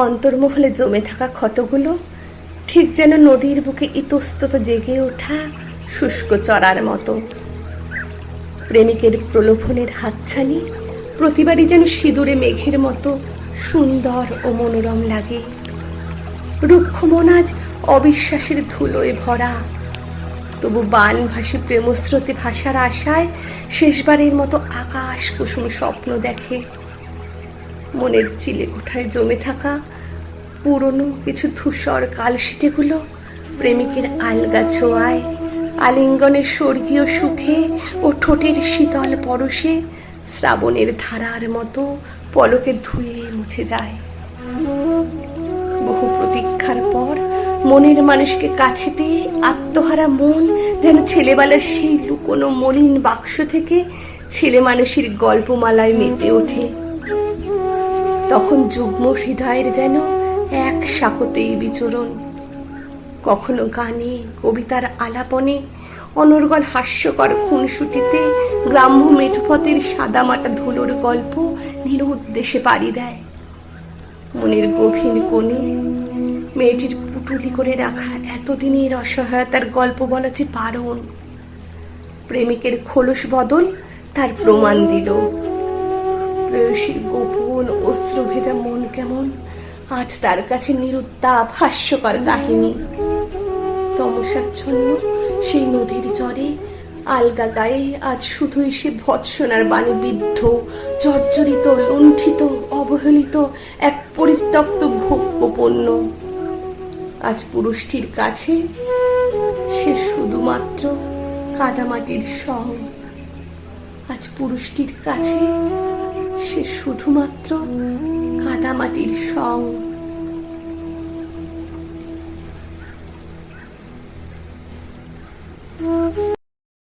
অন্তর্মহলে জমে থাকা ক্ষতগুলো ঠিক যেন নদীর বুকে ইতস্তত জেগে ওঠা শুষ্ক চড়ার মতো। প্রেমিকের প্রলোভনের হাতছানি প্রতিবারই যেন সিঁদুরে মেঘের মতো সুন্দর ও মনোরম লাগে। রুক্ষ মন আজ অবিশ্বাসের ধুলোয় ভরা, তবু বানভাসী প্রেমস্রোতে ভাষার আশায় শেষবারের মতো আকাশ কুসুম স্বপ্ন দেখে। মনের চিলে কোঠায় জমে থাকা পুরনো কিছু ধূসর কালশিটেগুলো প্রেমিকের আলগা ছোঁয়ায়, আলিঙ্গনের স্বর্গীয় সুখে ও ঠোঁটের শীতল পরশে শ্রাবণের ধারার মতো পলকে ধুয়ে মুছে যায়। বহু প্রতীক্ষার পর মনের মানুষকে কাছে পেয়ে আত্মহারা মন যেন ছেলেবেলার সেই লুকোনো মলিন বাক্স থেকে ছেলে মানুষের গল্পমালায় মেতে ওঠে। তখন যুগ্ম হৃদয়ের যেন এক শাকতেই বিচরণ, কখনো গানে, কবিতার আলাপনে, অনর্গল হাস্যকর খুনসুটিতে গ্রাম্য মেঠোপথের সাদামাটা ধুলোর গল্প নিরুদ্দেশে পাড়ি দেয়। মনের গভীর কোণে মেয়েটির পুটুলি করে রাখা এতদিনের অসহায়তার গল্প বলা যে বারণ। প্রেমিকের খোলস বদল তার প্রমাণ দিল। প্রেয়সীর গোপন অস্ত্র ভেজা মন কেমন আজ তার কাছে নিরুত্তাপ হাস্যকর কাহিনী। তমসাচ্ছন্ন সেই নদীর জলে আলগা গায়ে আজ শুধুই সে ভৎসনার বাণী বিদ্ধ, জর্জরিত, লুণ্ঠিত, অবহেলিত এক পরিত্যক্ত ভোগ্য পণ্য। আজ পুরুষটির কাছে সে শুধুমাত্র কাদামাটির সং। আজ পুরুষটির কাছে সে শুধুমাত্র কাদামাটির সং।